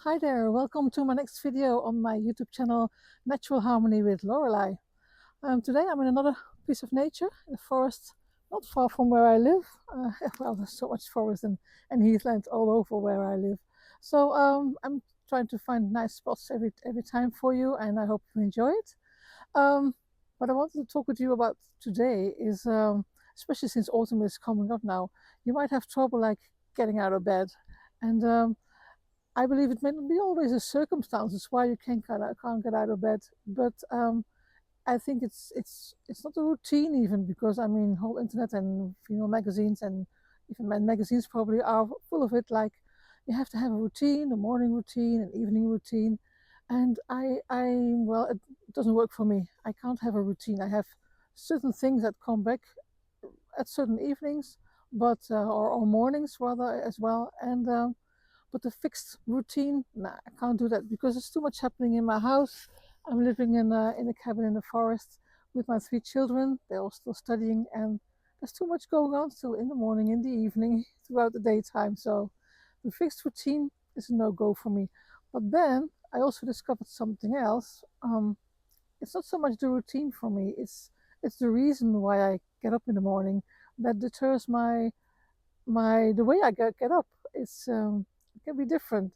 Hi there, welcome to my next video on my YouTube channel, Natural Harmony with Lorelei. Today I'm in another piece of nature, in the forest, not far from where I live. Well, there's so much forest and heathland all over where I live. So I'm trying to find nice spots every time for you, and I hope you enjoy it. What I wanted to talk with you about today is, especially since autumn is coming up now, you might have trouble like getting out of bed. And I believe it may not be always a circumstances why you can't get out of bed, but I think it's not a routine even, because I mean whole internet and female magazines and even men magazines probably are full of it. Like you have to have a routine, a morning routine, an evening routine, and well, it doesn't work for me. I can't have a routine. I have certain things that come back at certain evenings, but or mornings rather as well, and but the fixed routine, nah, I can't do that because there's too much happening in my house. I'm living in a cabin in the forest with my three children. They're all still studying, and there's too much going on still in the morning, in the evening, throughout the daytime. So the fixed routine is a no-go for me. But then I also discovered something else. It's not so much the routine for me. It's the reason why I get up in the morning that deters the way I get up. It can be different.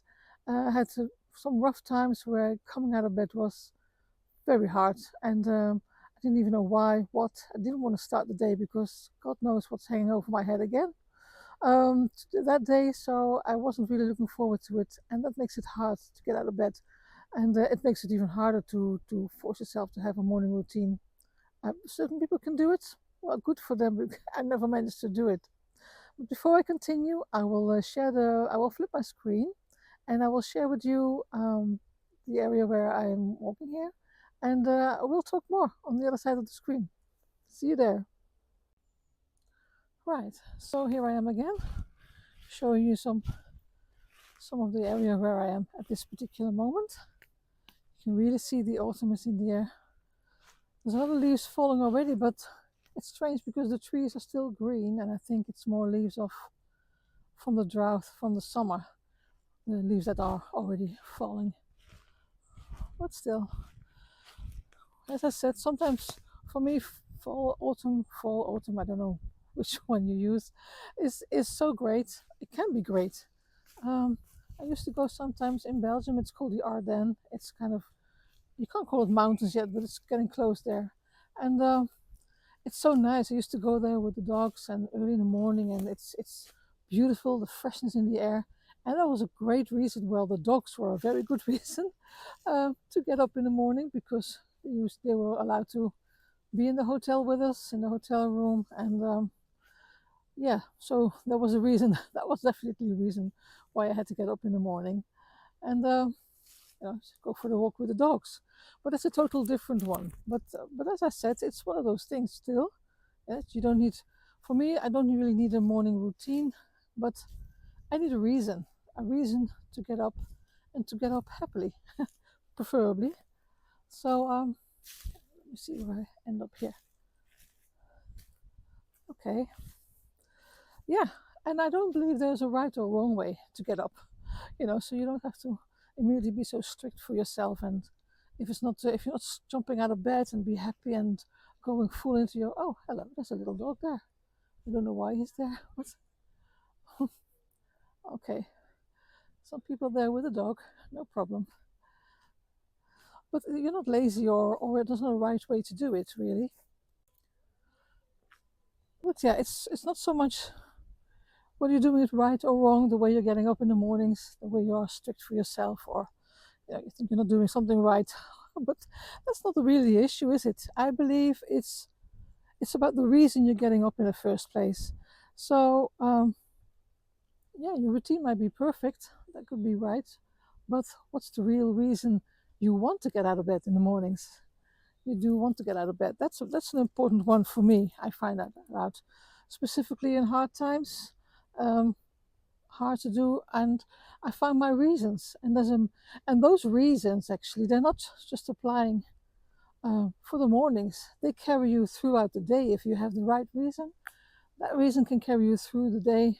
I had some rough times where coming out of bed was very hard, and I didn't even know why. What I didn't want to start the day because God knows what's hanging over my head again that day. So I wasn't really looking forward to it, and that makes it hard to get out of bed, and it makes it even harder to force yourself to have a morning routine. Certain people can do it. Well, good for them. But I never managed to do it. But before I continue, I will flip my screen, and I will share with you the area where I'm walking here, and we'll talk more on the other side of the screen. See you there. Right, so here I am again, showing you some of the area where I am at this particular moment. You can really see the autumn is in the air. There's a lot of leaves falling already, but it's strange because the trees are still green, and I think it's more leaves off from the drought from the summer, the leaves that are already falling. But still, as I said, sometimes for me, fall, autumn, I don't know which one you use, is so great. It can be great. Um, I used to go sometimes in Belgium. It's called the Ardennes. It's kind of, you can't call it mountains yet, but it's getting close there. And it's so nice. I used to go there with the dogs and early in the morning, and it's beautiful, the freshness in the air. And that was a great reason. Well, the dogs were a very good reason to get up in the morning because they were allowed to be in the hotel with us in the hotel room, and yeah, so that was a reason. That was definitely a reason why I had to get up in the morning and go for the walk with the dogs. But it's a total different one. But as I said, it's one of those things still. Yes, you don't need. For me, I don't really need a morning routine, but I need a reason to get up and to get up happily, preferably. So let me see where I end up here. Okay, yeah, and I don't believe there's a right or wrong way to get up. So you don't have to immediately be so strict for yourself. And if you're not jumping out of bed and be happy and going full into your, oh, hello, there's a little dog there. I don't know why he's there. What? Okay, some people there with a dog, no problem. But you're not lazy, or there's no right way to do it really. But yeah, it's not so much whether you're doing it right or wrong, the way you're getting up in the mornings, the way you are strict for yourself, or you think you're not doing something right. But that's not really the issue, is it? I believe it's about the reason you're getting up in the first place. So yeah, your routine might be perfect, that could be right, but what's the real reason you want to get out of bed in the mornings? You do want to get out of bed. That's an important one for me. I find that out, specifically in hard times. Um, Hard to do, and I find my reasons, and those reasons actually, they're not just applying for the mornings. They carry you throughout the day. If you have the right reason, that reason can carry you through the day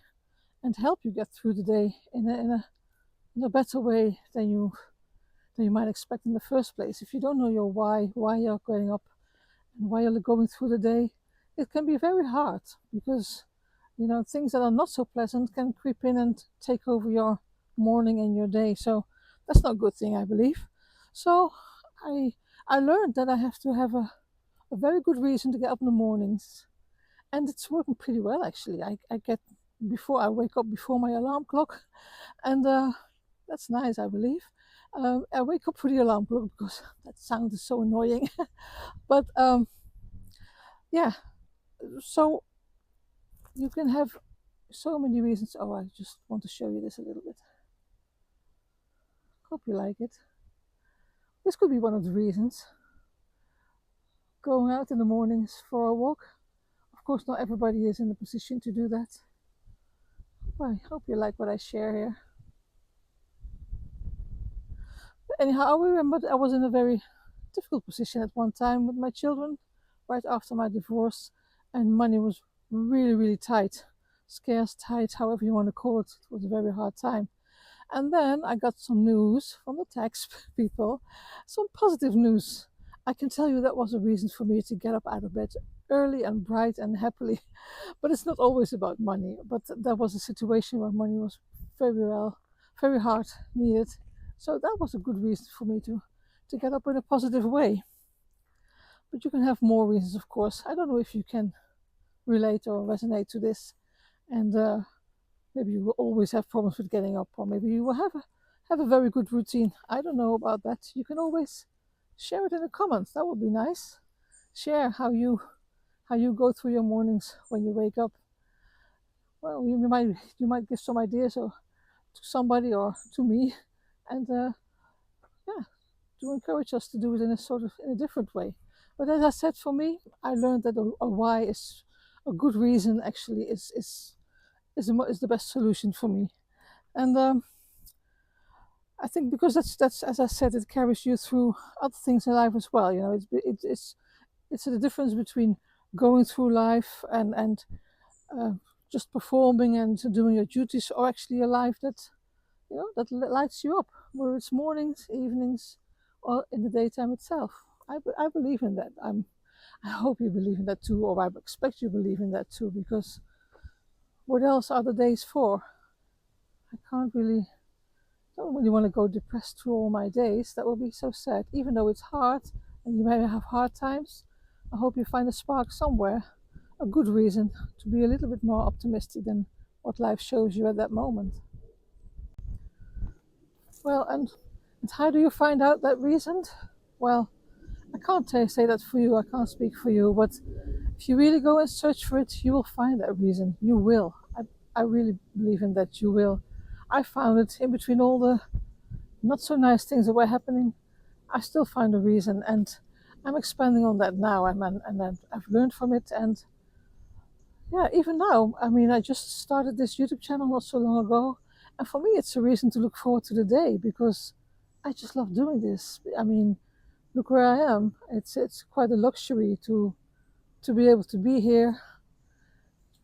and help you get through the day in a in a better way than you might expect in the first place. If you don't know your why you're getting up and why you're going through the day, it can be very hard because things that are not so pleasant can creep in and take over your morning and your day. So that's not a good thing, I believe. So I I learned that I have to have a very good reason to get up in the mornings, and it's working pretty well actually. I get before I wake up before my alarm clock, and that's nice, I believe. I wake up for the alarm clock because that sound is so annoying. But yeah, so you can have so many reasons. Oh, I just want to show you this a little bit. Hope you like it. This could be one of the reasons. Going out in the mornings for a walk. Of course, not everybody is in a position to do that. Well, I hope you like what I share here. But anyhow, I remember I was in a very difficult position at one time with my children, right after my divorce, and money was really, really tight. Scarce, tight, however you want to call it. It was a very hard time. And then I got some news from the tax people, some positive news. I can tell you that was a reason for me to get up out of bed early and bright and happily. But it's not always about money. But there was a situation where money was very hard needed. So that was a good reason for me to get up in a positive way. But you can have more reasons, of course. I don't know if you can relate or resonate to this. And maybe you will always have problems with getting up, or maybe you will have a very good routine. I don't know about that. You can always share it in the comments. That would be nice. Share how you go through your mornings when you wake up. Well, you might give some ideas or to somebody or to me, and yeah, to encourage us to do it in a different way. But as I said, for me, I learned that a why is a good reason. Actually, is the best solution for me. And I think because that's as I said, it carries you through other things in life as well. It's the difference between going through life and uh, just performing and doing your duties, or actually a life that that lights you up, whether it's mornings, evenings, or in the daytime itself. I believe in that. I hope you believe in that too, or I expect you believe in that too, because what else are the days for? I can't really don't really want to go depressed through all my days. That will be so sad. Even though it's hard and you may have hard times, I hope you find a spark somewhere, a good reason to be a little bit more optimistic than what life shows you at that moment. Well, and how do you find out that reason? Well, I can't say that for you, I can't speak for you, but if you really go and search for it, you will find that reason. You will. I really believe in that, you will. I found it in between all the not so nice things that were happening. I still find a reason, and I'm expanding on that now, and I've learned from it. And yeah, even now, I mean, I just started this YouTube channel not so long ago, and for me, it's a reason to look forward to the day because I just love doing this. I mean, look where I am. It's quite a luxury to be able to be here,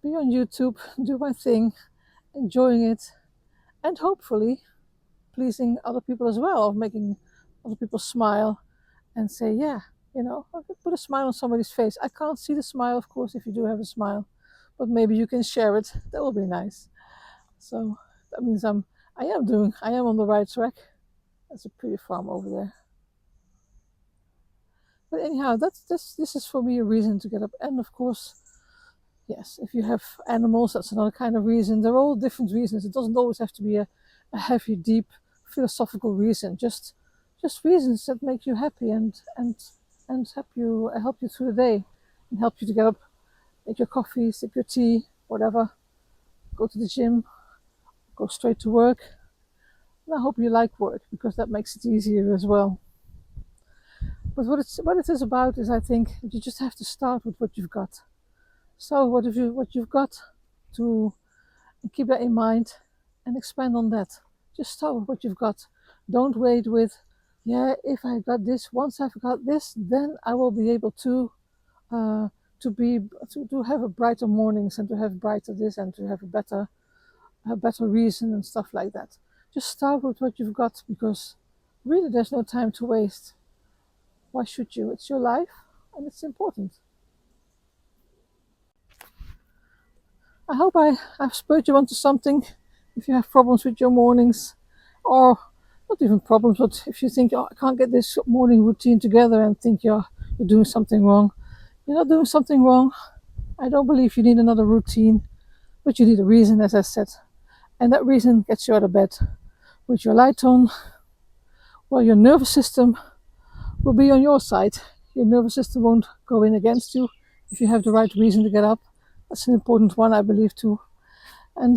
be on YouTube, do my thing, enjoying it, and hopefully pleasing other people as well, of making other people smile and say, yeah, I could put a smile on somebody's face. I can't see the smile, of course, if you do have a smile, but maybe you can share it. That will be nice. So that means I am on the right track. That's a pretty farm over there. But anyhow, this is for me a reason to get up. And of course, yes, if you have animals, that's another kind of reason. They're all different reasons. It doesn't always have to be a heavy, deep, philosophical reason. Just reasons that make you happy and help you through the day and help you to get up, make your coffee, sip your tea, whatever, go to the gym, go straight to work. And I hope you like work because that makes it easier as well. But what it is about is, I think you just have to start with what you've got. So what you've got to keep that in mind and expand on that. Just start with what you've got. Don't wait with, yeah, if I got this, once I've got this, then I will be able uh, to have a brighter mornings and to have brighter this and to have a better reason and stuff like that. just start with what you've got, because really there's no time to waste. Why should you? It's your life and it's important. I hope I've spurred you onto something. If you have problems with your mornings, or not even problems, but if you think, oh, I can't get this morning routine together, and think you're doing something wrong, you're not doing something wrong. I don't believe you need another routine, but you need a reason, as I said. And that reason gets you out of bed with your light on. Well, your nervous system will be on your side. Your nervous system won't go in against you if you have the right reason to get up. That's an important one, I believe, too. And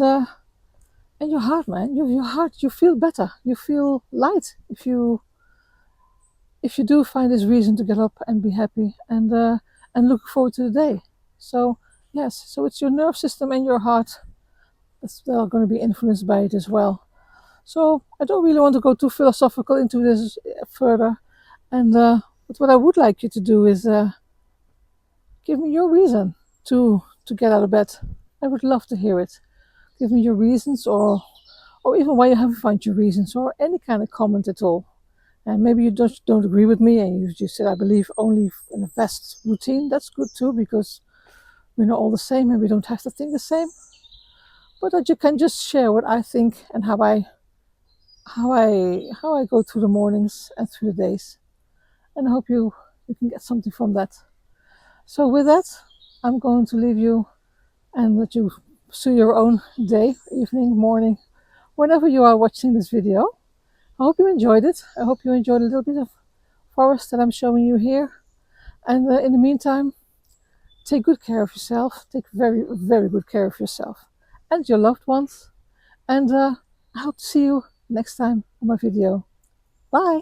your heart, man, your heart, you feel better. You feel light if you do find this reason to get up and be happy and look forward to the day. So yes, so it's your nerve system and your heart that's going to be influenced by it as well. So I don't really want to go too philosophical into this further. And but what I would like you to do is give me your reason to get out of bed. I would love to hear it. Give me your reasons, or even why you haven't found your reasons, or any kind of comment at all. And maybe you don't agree with me, and you just said, I believe only in a fast routine. That's good too, because we're not all the same and we don't have to think the same. But that you can just share what I think and how I go through the mornings and through the days. And I hope you can get something from that. So with that, I'm going to leave you and let you pursue your own day, evening, morning, whenever you are watching this video. I hope you enjoyed it. I hope you enjoyed a little bit of forest that I'm showing you here. And in the meantime, take good care of yourself. Take very, very good care of yourself and your loved ones. And I hope to see you next time on my video. Bye.